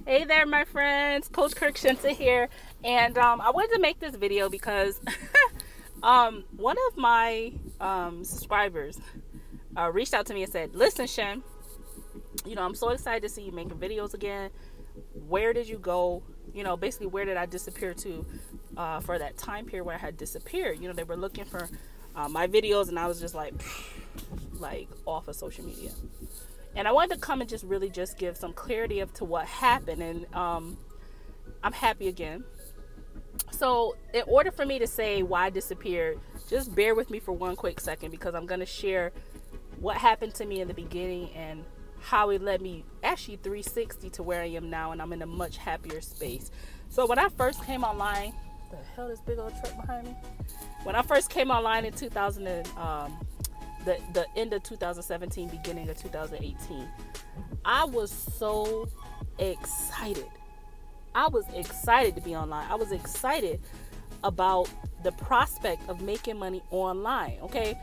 Hey there, my friends. Coach 𝐸𝐻𝐸 here, and I wanted to make this video because one of my subscribers reached out to me and said, "Listen, Shen, you know, I'm so excited to see you making videos again. Where did you go? You know, basically, where did I disappear to for that time period where I had disappeared? You know, they were looking for my videos, and I was just like off of social media." And I wanted to come and just really just give some clarity of to what happened. And I'm happy again. So in order for me to say why I disappeared, just bear with me for one quick second, because I'm going to share what happened to me in the beginning and how it led me actually 360 to where I am now. And I'm in a much happier space. So when I first came online, the hell is big old truck behind me? When I first came online in the end of 2017, beginning of 2018, I was so excited. I was excited to be online. I was excited about the prospect of making money online. Okay,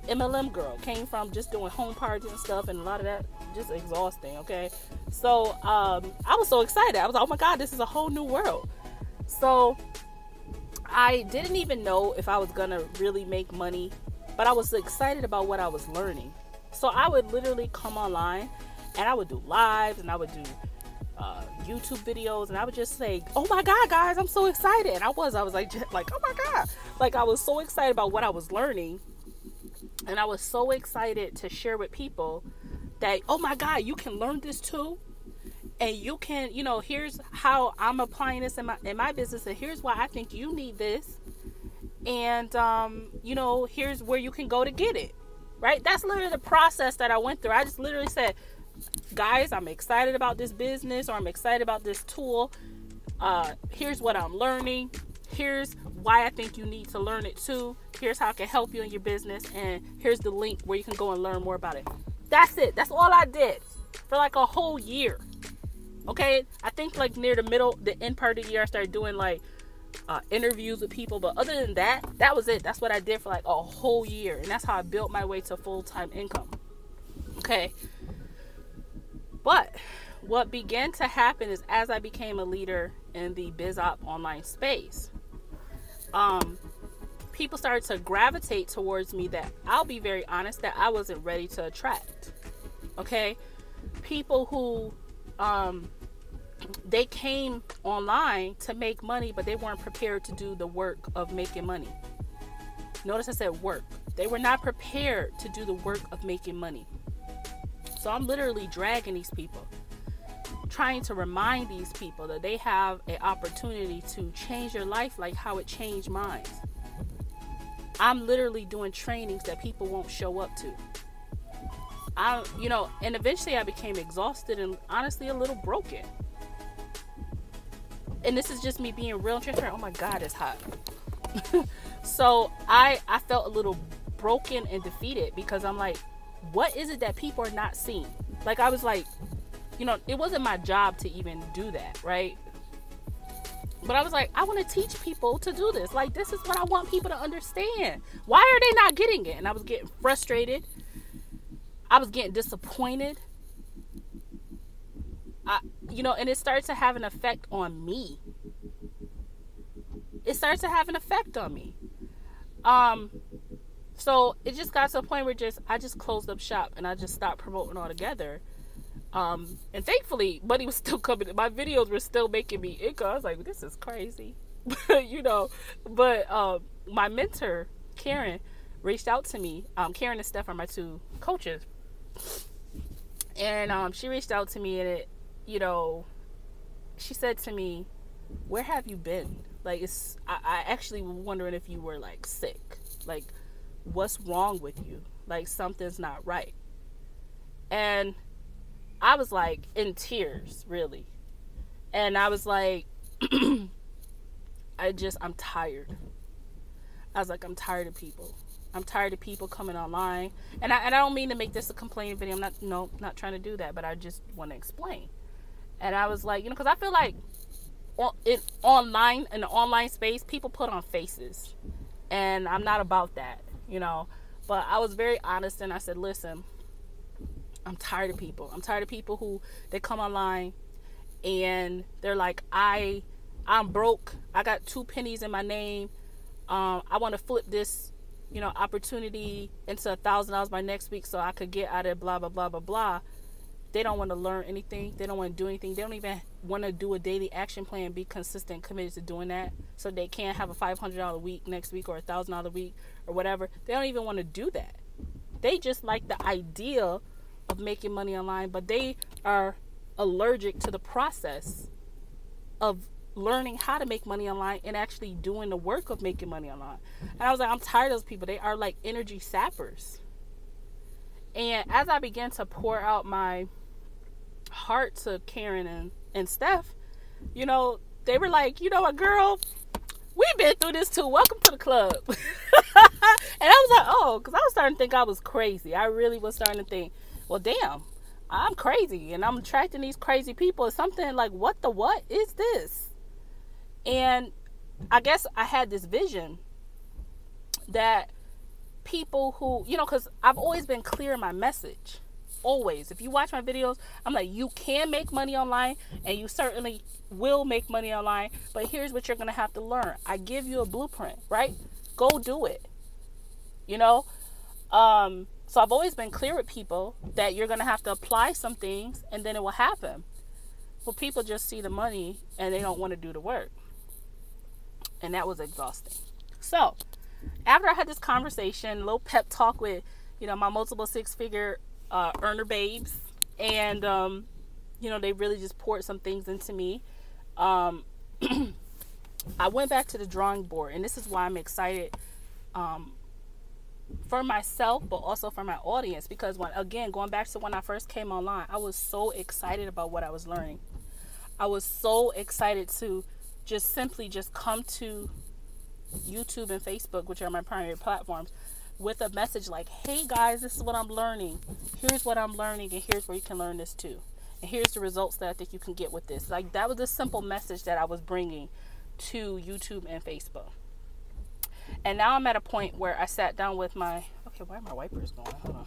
MLM girl, came from just doing home parties and stuff, and a lot of that just exhausting. Okay, so I was so excited. I was like, oh my God, this is a whole new world. So I didn't even know if I was gonna really make money, but I was excited about what I was learning. So I would literally come online and I would do lives and I would do YouTube videos, and I would just say, oh my God, guys, I'm so excited. And I was like, oh my God. Like, I was so excited about what I was learning. And I was so excited to share with people that, oh my God, you can learn this too. And you can, you know, here's how I'm applying this in my business. And here's why I think you need this. And, you know, here's where you can go to get it, right? That's literally the process that I went through. I just literally said, guys, I'm excited about this business, or I'm excited about this tool. Here's what I'm learning. Here's why I think you need to learn it too. Here's how I can help you in your business. And here's the link where you can go and learn more about it. That's it. That's all I did for like a whole year. Okay. I think like near the end part of the year, I started doing like interviews with people, but other than that, that was it. That's what I did for like a whole year, and that's how I built my way to full-time income. Okay, but what began to happen is, as I became a leader in the BizOp online space, people started to gravitate towards me that, I'll be very honest, that I wasn't ready to attract. Okay, people who they came online to make money, but they weren't prepared to do the work of making money. Notice I said work. They were not prepared to do the work of making money. So I'm literally dragging these people, trying to remind these people that they have an opportunity to change their life like how it changed mine. I'm literally doing trainings that people won't show up to. You know, and eventually I became exhausted and honestly a little broken. And this is just me being real and transparent. Oh my God, it's hot. So I felt a little broken and defeated, because I'm like, what is it that people are not seeing? Like, I was like, you know, it wasn't my job to even do that, right? But I was like, I want to teach people to do this. Like, this is what I want people to understand. Why are they not getting it? And I was getting frustrated. I was getting disappointed. You know, and it starts to have an effect on me. It starts to have an effect on me. So it just got to a point where I just closed up shop and I just stopped promoting altogether. And thankfully, money was still coming. My videos were still making me income. I was like, this is crazy. You know, but my mentor, Karen, reached out to me. Karen and Steph are my two coaches. And she reached out to me, and you know, she said to me, where have you been? Like, I actually was wondering if you were like sick. Like, what's wrong with you? Like, something's not right. And I was like in tears, really. And I was like, I'm tired. I was like, I'm tired of people. I'm tired of people coming online. And I don't mean to make this a complaining video. I'm not trying to do that, but I just want to explain. And I was like, you know, because I feel like in the online space, people put on faces, and I'm not about that, you know. But I was very honest, and I said, listen, I'm tired of people. I'm tired of people who, they come online and they're like, I'm broke. I got 2 pennies in my name. I want to flip this, opportunity into $1,000 by next week so I could get out of blah, blah, blah, blah, blah. They don't want to learn anything. They don't want to do anything. They don't even want to do a daily action plan, be consistent, committed to doing that, so they can have a $500 week next week or a $1,000 week or whatever. They don't even want to do that. They just like the idea of making money online, but they are allergic to the process of learning how to make money online and actually doing the work of making money online. And I was like, I'm tired of those people. They are like energy sappers. And as I began to pour out my heart to Karen and Steph, they were like, you know what, girl, we've been through this too. Welcome to the club. And I was like, oh, because I was starting to think I was crazy. I really was starting to think, well, damn, I'm crazy and I'm attracting these crazy people. It's something like, what is this? And I guess I had this vision that people who, because I've always been clear in my message. Always. If you watch my videos, I'm like, you can make money online and you certainly will make money online, but here's what you're going to have to learn. I give you a blueprint, right? Go do it. So I've always been clear with people that you're going to have to apply some things and then it will happen. Well, people just see the money and they don't want to do the work. And that was exhausting. So after I had this conversation, a little pep talk with, my multiple 6-figure earner babes, and they really just poured some things into me. I went back to the drawing board, and this is why I'm excited for myself, but also for my audience, because going back to when I first came online, I was so excited about what I was learning. I was so excited to simply come to YouTube and Facebook, which are my primary platforms, with a message like, hey guys, this is what I'm learning. Here's what I'm learning, and here's where you can learn this too. And here's the results that I think you can get with this. Like, that was a simple message that I was bringing to YouTube and Facebook. And now I'm at a point where I sat down with my, okay, why are my wipers going? Hold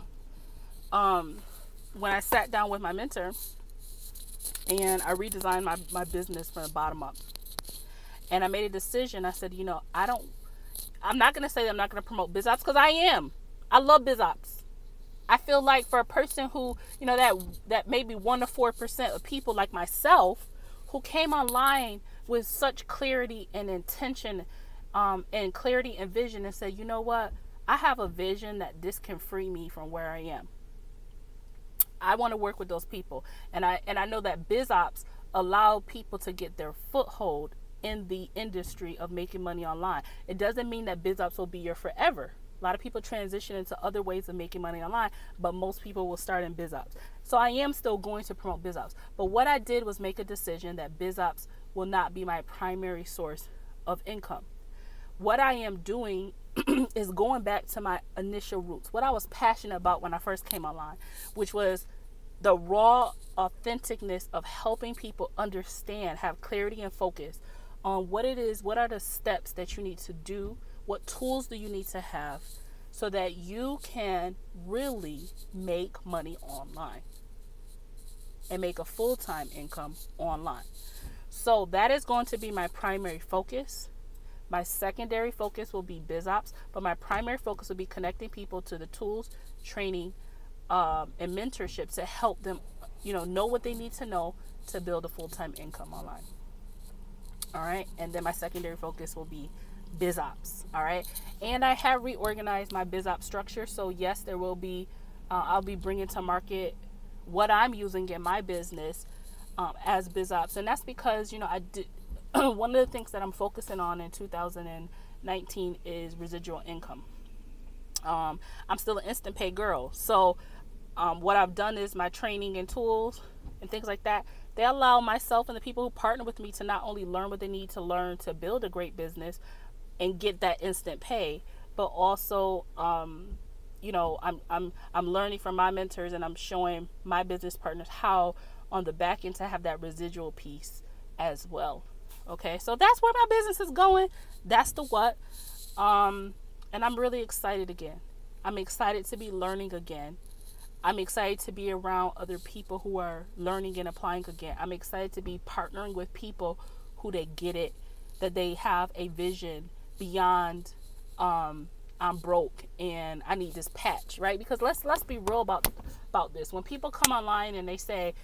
on. When I sat down with my mentor and I redesigned my business from the bottom up. And I made a decision. I said, I'm not going to say that I'm not going to promote BizOps, because I am. I love BizOps. I feel like for a person who, that maybe 1 to 4% of people like myself who came online with such clarity and intention, and clarity and vision, and said, you know what? I have a vision that this can free me from where I am. I want to work with those people. And I know that BizOps allow people to get their foothold in the industry of making money online. It doesn't mean that BizOps will be your forever. A lot of people transition into other ways of making money online, but most people will start in BizOps. So I am still going to promote BizOps. But what I did was make a decision that BizOps will not be my primary source of income. What I am doing is going back to my initial roots, what I was passionate about when I first came online, which was the raw authenticness of helping people understand, have clarity and focus on what it is, what are the steps that you need to do, what tools do you need to have so that you can really make money online and make a full-time income online. So that is going to be my primary focus. My secondary focus will be BizOps, but my primary focus will be connecting people to the tools, training, and mentorship to help them, know what they need to know to build a full-time income online. All right. And then my secondary focus will be BizOps. All right. And I have reorganized my BizOps structure. So yes, there will be, I'll be bringing to market what I'm using in my business as BizOps. And that's because, I did, one of the things that I'm focusing on in 2019 is residual income. I'm still an instant pay girl. So what I've done is my training and tools and things like that, they allow myself and the people who partner with me to not only learn what they need to learn to build a great business and get that instant pay, but also, I'm learning from my mentors, and I'm showing my business partners how on the back end to have that residual piece as well. Okay, so that's where my business is going. That's the what. And I'm really excited again. I'm excited to be learning again. I'm excited to be around other people who are learning and applying again. I'm excited to be partnering with people who they get it, that they have a vision beyond I'm broke and I need this patch, right? Because let's be real about this. When people come online and they say,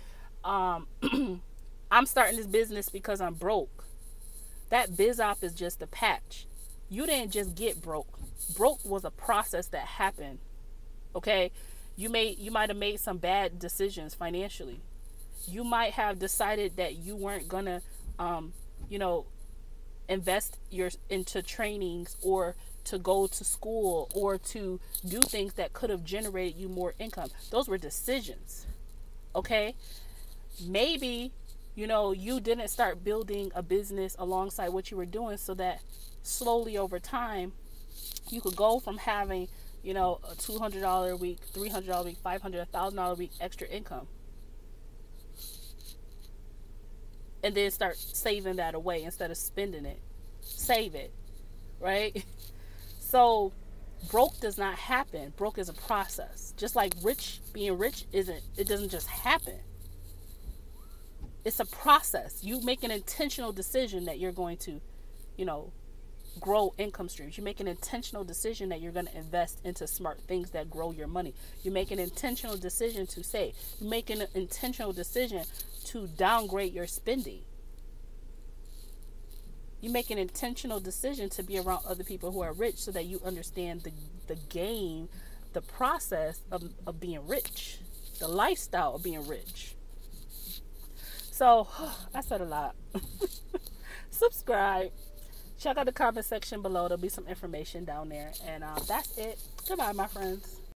I'm starting this business because I'm broke, that biz op is just a patch. You didn't just get broke. Broke was a process that happened. Okay? You might have made some bad decisions financially. You might have decided that you weren't gonna invest into trainings, or to go to school, or to do things that could have generated you more income. Those were decisions. Okay? Maybe, you didn't start building a business alongside what you were doing, so that slowly over time, you could go from having, a $200 a week, $300 a week, $500, $1,000 a week extra income, and then start saving that away instead of spending it. Save it, right? So broke does not happen. Broke is a process. Just like being rich it doesn't just happen. It's a process. You make an intentional decision that you're going to, grow income streams. You make an intentional decision that you're going to invest into smart things that grow your money. You make an intentional decision to save. You make an intentional decision to downgrade your spending. You make an intentional decision to be around other people who are rich, so that you understand the game, the process of being rich, the lifestyle of being rich. So, I said a lot. Subscribe. Check out the comment section below. There'll be some information down there. And that's it. Goodbye, my friends.